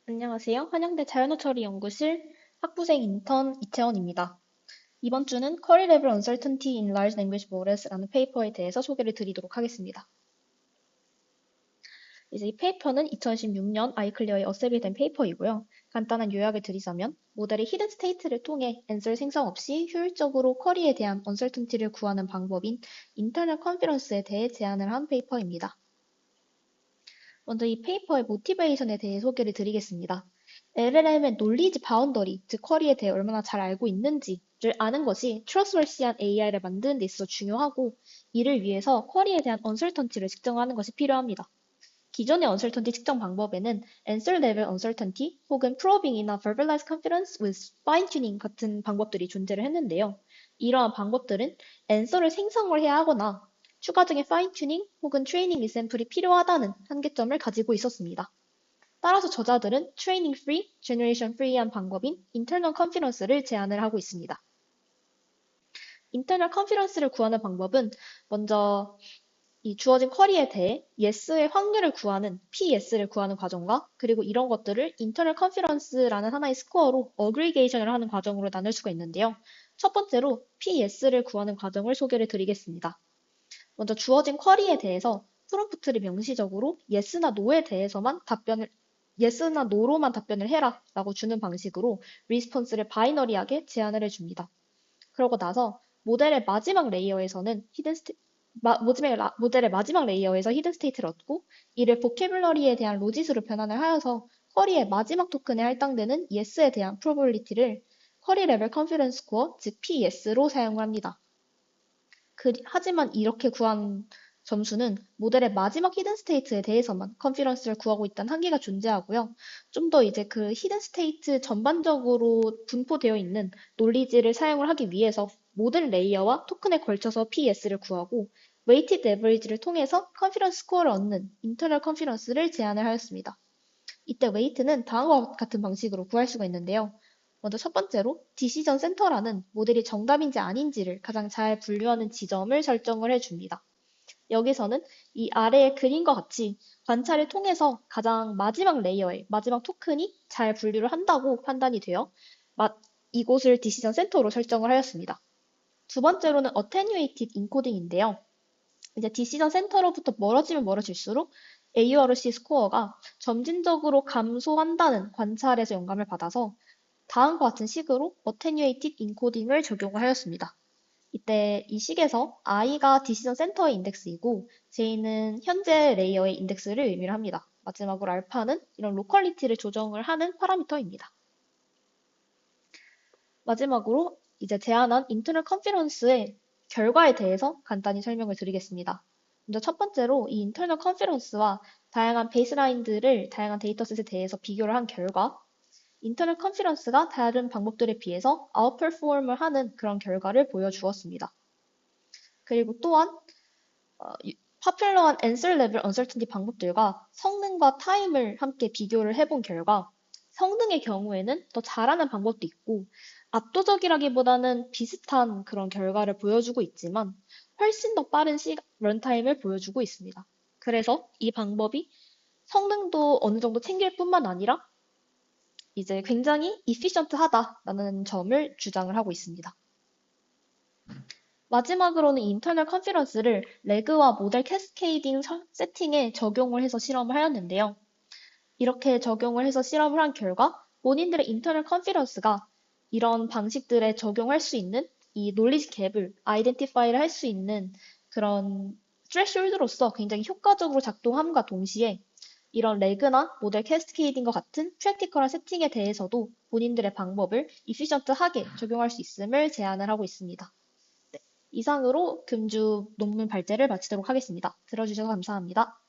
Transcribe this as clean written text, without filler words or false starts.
안녕하세요. 한양대 자연어처리 연구실 학부생 인턴 이채원입니다. 이번 주는 Query Level Uncertainty in Large Language Models라는 페이퍼에 대해서 소개를 드리도록 하겠습니다. 이제 이 페이퍼는 2016년 아이클리어에 어셉이 된 페이퍼이고요. 간단한 요약을 드리자면 모델의 히든 스테이트를 통해 앤서를 생성 없이 효율적으로 쿼리에 대한 uncertainty를 구하는 방법인 인터널 컨피던스에 대해 제안을 한 페이퍼입니다. 먼저 이 페이퍼의 모티베이션에 대해 소개를 드리겠습니다. LLM의 논리지 바운더리, 즉 쿼리에 대해 얼마나 잘 알고 있는지를 아는 것이 트러스월시한 AI를 만드는 데 있어 중요하고, 이를 위해서 쿼리에 대한 언설턴티를 측정하는 것이 필요합니다. 기존의 언설턴티 측정 방법에는 answer level uncertainty 혹은 probing이나 verbalized confidence with fine-tuning 같은 방법들이 존재를 했는데요. 이러한 방법들은 answer를 생성을 해야 하거나 추가적인 파인튜닝 혹은 트레이닝 리샘플이 필요하다는 한계점을 가지고 있었습니다. 따라서 저자들은 트레이닝 프리, 제너레이션 프리한 방법인 인터널 컨피던스를 제안을 하고 있습니다. 인터널 컨피던스를 구하는 방법은 먼저 이 주어진 쿼리에 대해 yes의 확률을 구하는 PS를 구하는 과정과, 그리고 이런 것들을 인터널 컨피던스라는 하나의 스코어로 어그리게이션을 하는 과정으로 나눌 수가 있는데요. 첫 번째로 PS를 구하는 과정을 소개를 드리겠습니다. 먼저 주어진 쿼리에 대해서 프롬프트를 명시적으로 yes나 no에 대해서만 yes나 no로만 답변을 해라 라고 주는 방식으로 리스폰스를 바이너리하게 제한을 해줍니다. 그러고 나서 모델의 마지막 레이어에서는 모델의 마지막 레이어에서 히든 스테이트를 얻고, 이를 보캐블러리에 대한 로짓으로 변환을 하여서 쿼리의 마지막 토큰에 할당되는 yes에 대한 프로버빌리티를 쿼리 레벨 컨피던스 스코어, 즉 PS로 사용을 합니다. 하지만 이렇게 구한 점수는 모델의 마지막 히든 스테이트에 대해서만 컨피던스를 구하고 있다는 한계가 존재하고요. 좀 더 이제 그 히든 스테이트 전반적으로 분포되어 있는 논리지를 사용을 하기 위해서 모든 레이어와 토큰에 걸쳐서 PS를 구하고, 웨이티드 에버리지를 통해서 컨피던스 스코어를 얻는 인터널 컨피던스를 제안을 하였습니다. 이때 웨이트는 다음과 같은 방식으로 구할 수가 있는데요. 먼저 첫 번째로 디시전 센터라는 모델이 정답인지 아닌지를 가장 잘 분류하는 지점을 설정을 해줍니다. 여기서는 이 아래의 그림과 같이 관찰을 통해서 가장 마지막 레이어의 마지막 토큰이 잘 분류를 한다고 판단이 되어 이곳을 디시전 센터로 설정을 하였습니다. 두 번째로는 attenuated encoding인데요. 이제 디시전 센터로부터 멀어지면 멀어질수록 AURC 스코어가 점진적으로 감소한다는 관찰에서 영감을 받아서 다음과 같은 식으로 attenuated encoding을 적용을 하였습니다. 이때 이 식에서 i가 디시전 센터의 인덱스이고 j는 현재 레이어의 인덱스를 의미를 합니다. 마지막으로 알파는 이런 로컬리티를 조정을 하는 파라미터입니다. 마지막으로 이제 제안한 인터널 컨피던스의 결과에 대해서 간단히 설명을 드리겠습니다. 먼저 첫 번째로 이 인터널 컨피던스와 다양한 베이스라인들을 다양한 데이터셋에 대해서 비교를 한 결과, 인터널 컨피던스가 다른 방법들에 비해서 아웃퍼폼을 하는 그런 결과를 보여주었습니다. 그리고 또한 파퓰러한 answer level uncertainty 방법들과 성능과 타임을 함께 비교를 해본 결과, 성능의 경우에는 더 잘하는 방법도 있고 압도적이라기보다는 비슷한 그런 결과를 보여주고 있지만 훨씬 더 빠른 런타임을 보여주고 있습니다. 그래서 이 방법이 성능도 어느 정도 챙길 뿐만 아니라 이제 굉장히 이피션트하다라는 점을 주장을 하고 있습니다. 마지막으로는 인터널 컨피던스를 레그와 모델 캐스케이딩 세팅에 적용을 해서 실험을 하였는데요. 이렇게 적용을 해서 실험을 한 결과 본인들의 인터널 컨피던스가 이런 방식들에 적용할 수 있는 이 논리지 갭을 아이덴티파이를 할 수 있는 그런 스트레스홀드로서 굉장히 효과적으로 작동함과 동시에 이런 레그나 모델 캐스케이딩과 같은 프랙티컬한 세팅에 대해서도 본인들의 방법을 이피션트하게 적용할 수 있음을 제안을 하고 있습니다. 네, 이상으로 금주 논문 발제를 마치도록 하겠습니다. 들어주셔서 감사합니다.